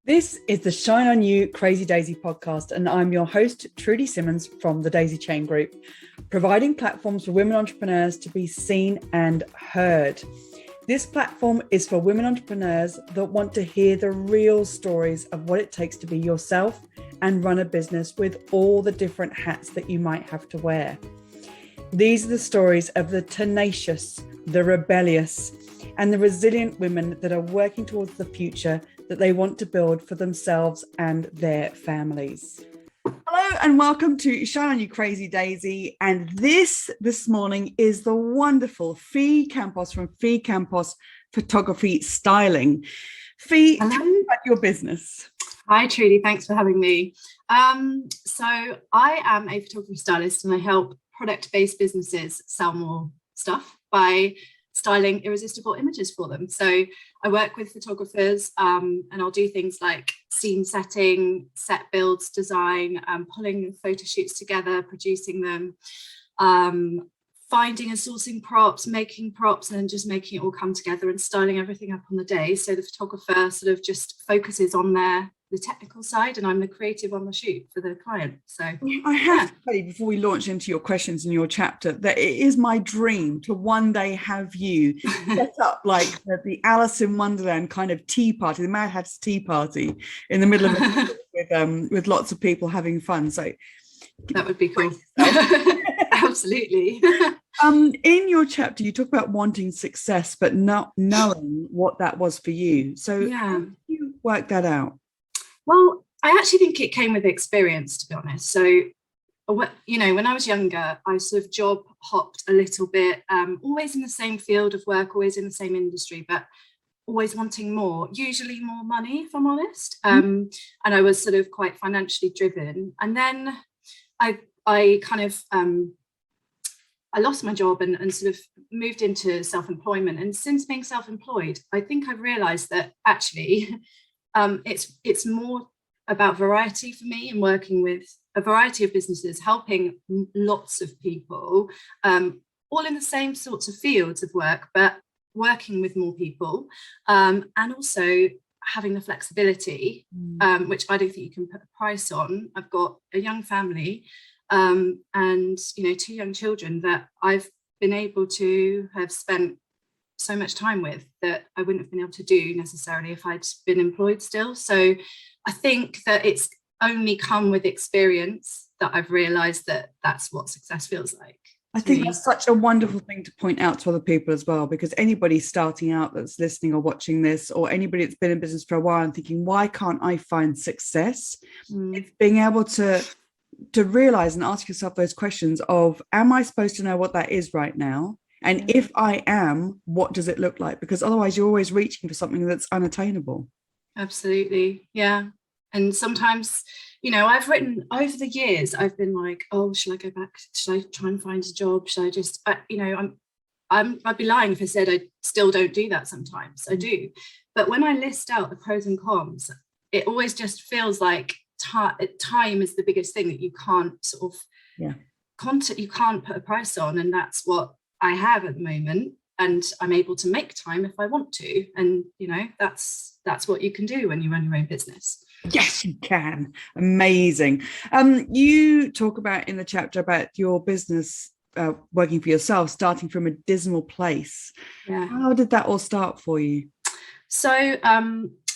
This is the Shine On You Crazy Daisy podcast, and I'm your host, Trudy Simmons from the Daisy Chain Group, providing platforms for women entrepreneurs to be seen and heard. This platform is for women entrepreneurs that want to hear the real stories of what it takes to be yourself and run a business with all the different hats that you might have to wear. These are the stories of the tenacious, the rebellious, and the resilient women that are working towards the future that they want to build for themselves and their families. Hello and welcome to Shine On You Crazy Daisy. And this morning is the wonderful Fi Campos from Fi Campos Photography Styling. Fi, tell me about your business. Hi Trudy, thanks for having me. So I am a photography stylist and I help product-based businesses sell more stuff by styling irresistible images for them. So I work with photographers and I'll do things like scene setting, set builds, design, pulling photo shoots together, producing them, finding and sourcing props, making props, and then just making it all come together and styling everything up on the day. So the photographer sort of just focuses on the technical side and I'm the creative on the shoot for the client. So I have to tell you before we launch into your questions in your chapter that it is my dream to one day have you set up like the Alice in Wonderland kind of tea party, the Mad Hatter's tea party in the middle of it with lots of people having fun. So that would be cool. Absolutely. In your chapter, you talk about wanting success, but not knowing what that was for you. So how did you work that out? Well, I actually think it came with experience, to be honest. So, you know, when I was younger, I sort of job hopped a little bit, always in the same field of work, always in the same industry, but always wanting more, usually more money, if I'm honest. And I was sort of quite financially driven. And then I kind of, I lost my job and sort of moved into self-employment. And since being self-employed, I think I've realized that actually it's more about variety for me and working with a variety of businesses, helping lots of people, all in the same sorts of fields of work, but working with more people, and also having the flexibility, which I don't think you can put a price on. I've got a young family and, you know, 2 young children that I've been able to have spent so much time with that I wouldn't have been able to do necessarily if I'd been employed still. So I think that it's only come with experience that I've realized that that's what success feels like. I think that's such a wonderful thing to point out to other people as well, because anybody starting out that's listening or watching this, or anybody that's been in business for a while and thinking, why can't I find success? It's being able to realize and ask yourself those questions of, am I supposed to know what that is right now? And if I am, what does it look like? Because otherwise you're always reaching for something that's unattainable. Absolutely. Yeah. And sometimes, you know, I've written over the years, I've been like, oh, should I go back? Should I try and find a job? Should I just, you know, I'd be lying if I said I still don't do that sometimes. I do. But when I list out the pros and cons, it always just feels like time is the biggest thing that you can't sort of, you can't put a price on. And that's what I have at the moment, and I'm able to make time if I want to. And, you know, that's what you can do when you run your own business. Yes, you can. Amazing. You talk about in the chapter about your business working for yourself, starting from a dismal place. Yeah. How did that all start for you? So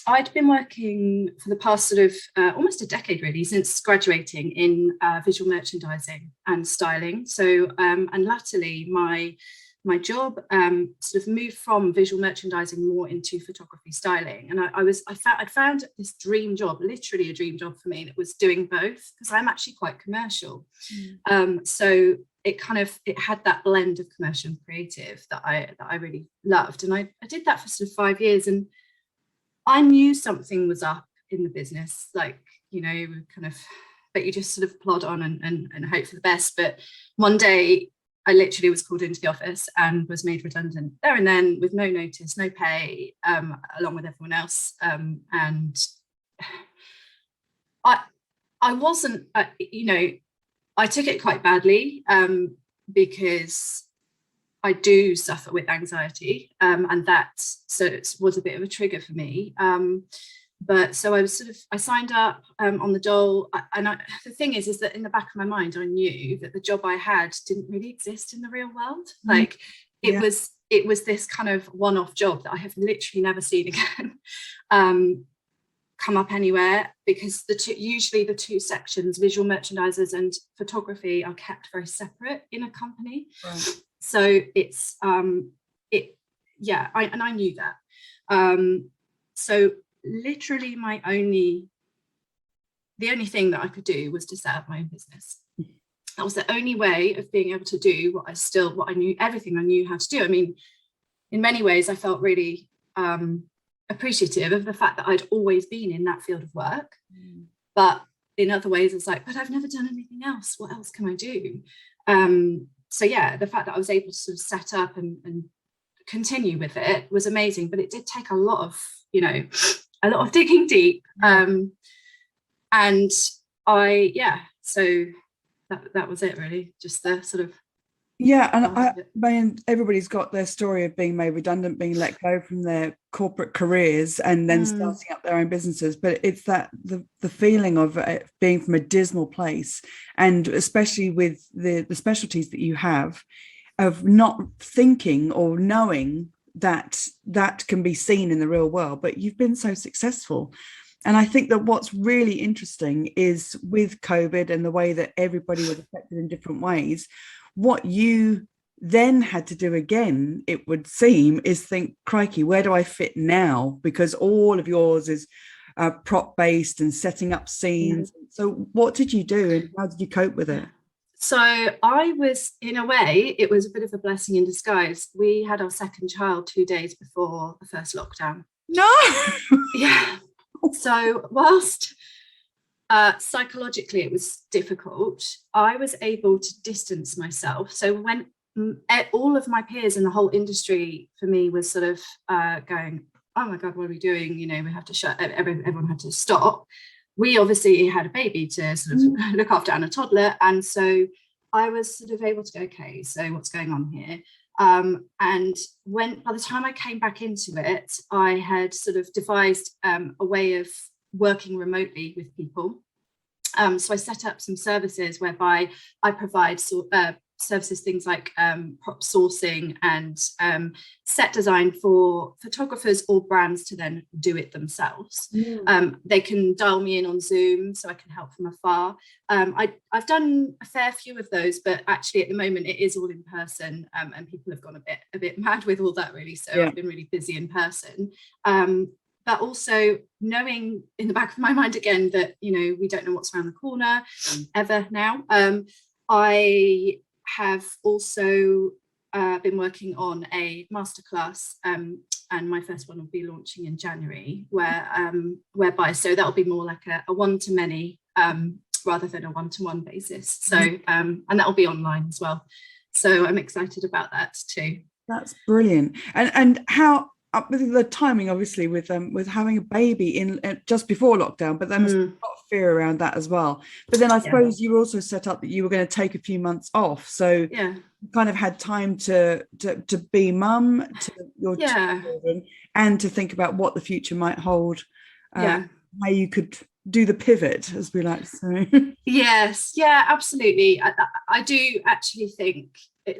I'd been working for the past sort of almost a decade really, since graduating in visual merchandising and styling. So and latterly my job sort of moved from visual merchandising more into photography styling. And I'd found this dream job, literally a dream job for me, that was doing both, because I'm actually quite commercial. So it had that blend of commercial and creative that I really loved. And I did that for sort of 5 years, and I knew something was up in the business, like, you know, but you just sort of plod on and hope for the best. But one day I literally was called into the office and was made redundant there and then, with no notice, no pay, along with everyone else. And I wasn't, you know, I took it quite badly because I do suffer with anxiety, and that was a bit of a trigger for me. But so I signed up on the dole, the thing is that in the back of my mind, I knew that the job I had didn't really exist in the real world. Like it was this kind of one-off job that I have literally never seen again come up anywhere, because usually the two sections, visual merchandisers and photography, are kept very separate in a company. Right. So it's I knew that. So literally the only thing that I could do was to set up my own business. That was the only way of being able to do what I knew, everything I knew how to do. I mean, in many ways, I felt really appreciative of the fact that I'd always been in that field of work. But in other ways, it's like, but I've never done anything else. What else can I do? So yeah, the fact that I was able to sort of set up and continue with it was amazing. But it did take a lot of digging deep. And so that was it really, just the sort of. Yeah, and I mean, everybody's got their story of being made redundant, being let go from their corporate careers and then starting up their own businesses. But it's that the feeling of being from a dismal place, and especially with the specialties that you have, of not thinking or knowing that can be seen in the real world, but you've been so successful. And I think that what's really interesting is with COVID and the way that everybody was affected in different ways, what you then had to do again, it would seem, is think, crikey, where do I fit now? Because all of yours is prop based and setting up scenes. So what did you do and how did you cope with it? So I was, in a way, it was a bit of a blessing in disguise. We had our second child 2 days before the first lockdown. No. Yeah. So whilst psychologically it was difficult, I was able to distance myself. So when all of my peers in the whole industry for me was sort of going, oh my God, what are we doing? We have to shut, everyone had to stop. We obviously had a baby to sort of look after and a toddler. And so I was sort of able to go, okay, so what's going on here? And by the time I came back into it, I had sort of devised a way of working remotely with people. So I set up some services whereby I provide services, things like prop sourcing and set design for photographers or brands to then do it themselves. They can dial me in on Zoom so I can help from afar. I've done a fair few of those, but actually at the moment it is all in person, and people have gone a bit mad with all that really. So I've been really busy in person. But also knowing in the back of my mind again that, we don't know what's around the corner ever now. I have also been working on a masterclass, and my first one will be launching in January, whereby so that'll be more like a one-to-many rather than a one-to-one basis. So and that'll be online as well. So I'm excited about that too. That's brilliant. And how with the timing, obviously, with having a baby in just before lockdown, but there must be a lot of fear around that as well. But then I suppose you were also set up that you were going to take a few months off, so you kind of had time to be mum to your children and to think about what the future might hold. How you could do the pivot, as we like to say. Yes, absolutely. I do actually think,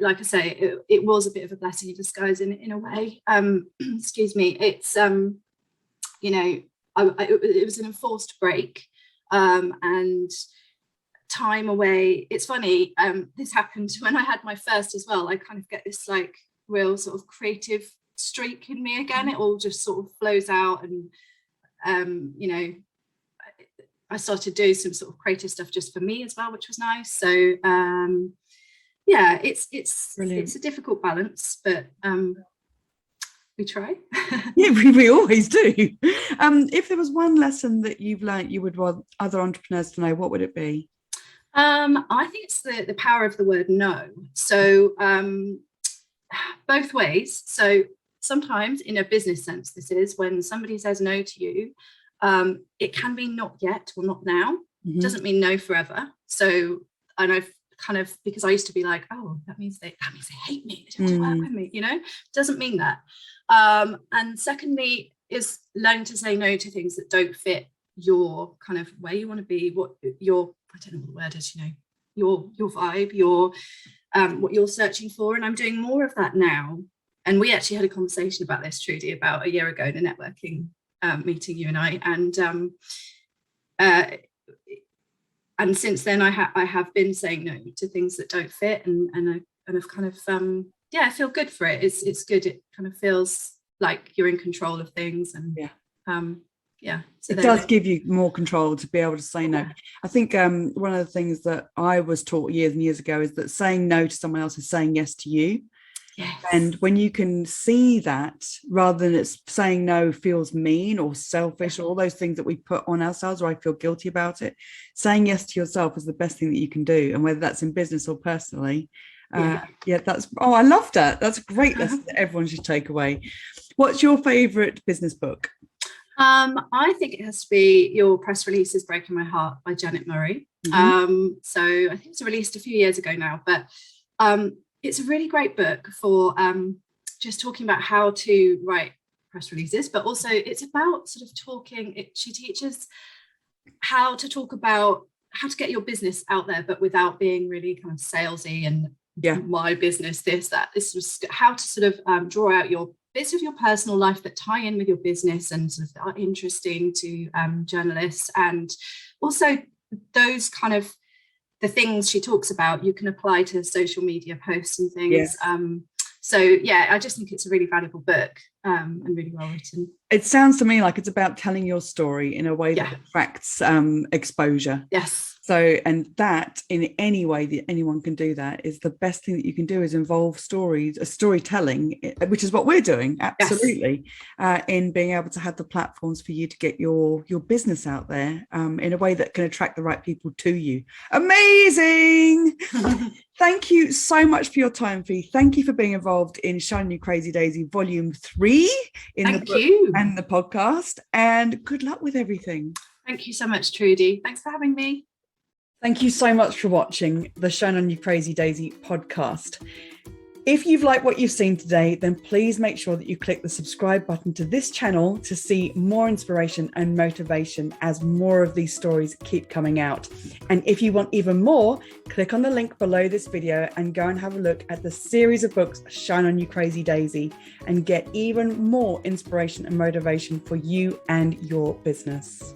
like I say, it was a bit of a blessing in disguise in a way. Excuse me. It's it was an enforced break, and time away. It's funny. This happened when I had my first as well. I kind of get this like real sort of creative streak in me again. It all just sort of flows out, and I started doing some sort of creative stuff just for me as well, which was nice. So it's a difficult balance, but we try. Yeah, we always do. If there was one lesson that you've learned you would want other entrepreneurs to know, what would it be? I think it's the power of the word no. So both ways. So sometimes in a business sense, this is when somebody says no to you, it can be not yet or not now. It doesn't mean no forever. So, and I've kind of, because I used to be like, oh, that means they hate me, they don't want to work with me, doesn't mean that. And secondly, is learning to say no to things that don't fit your kind of where you want to be, what your, I don't know what the word is, you know, your vibe, your what you're searching for. And I'm doing more of that now. And we actually had a conversation about this, Trudy, about a year ago in a networking meeting, you and I. And since then, I have been saying no to things that don't fit, and I've kind of I feel good for it. It's good. It kind of feels like you're in control of things, and so it does give you more control to be able to say no. I think one of the things that I was taught years and years ago is that saying no to someone else is saying yes to you. Yes. And when you can see that, rather than it's saying no feels mean or selfish, or all those things that we put on ourselves, or I feel guilty about it, saying yes to yourself is the best thing that you can do. And whether that's in business or personally, that's, I love that. That's a great lesson that everyone should take away. What's your favorite business book? I think it has to be Your Press Release is Breaking My Heart by Janet Murray. So I think it's released a few years ago now, but it's a really great book for just talking about how to write press releases, but also it's about sort of talking. She teaches how to talk about how to get your business out there, but without being really kind of salesy and my business, this, that. This was how to sort of draw out your bits of your personal life that tie in with your business and sort of are interesting to journalists, and also those kind of the things she talks about you can apply to social media posts and things. I just think it's a really valuable book and really well written. It sounds to me like it's about telling your story in a way that attracts exposure. Yes. So, and that in any way that anyone can do that is the best thing that you can do, is involve storytelling, which is what we're doing. Absolutely. Yes. In being able to have the platforms for you to get your business out there in a way that can attract the right people to you. Amazing. Thank you so much for your time, Fi. Thank you for being involved in Shine You Crazy Daisy Volume 3 in the book and the podcast. And good luck with everything. Thank you so much, Trudy. Thanks for having me. Thank you so much for watching the Shine On You Crazy Daisy podcast. If you've liked what you've seen today, then please make sure that you click the subscribe button to this channel to see more inspiration and motivation as more of these stories keep coming out. And if you want even more, click on the link below this video and go and have a look at the series of books Shine On You Crazy Daisy and get even more inspiration and motivation for you and your business.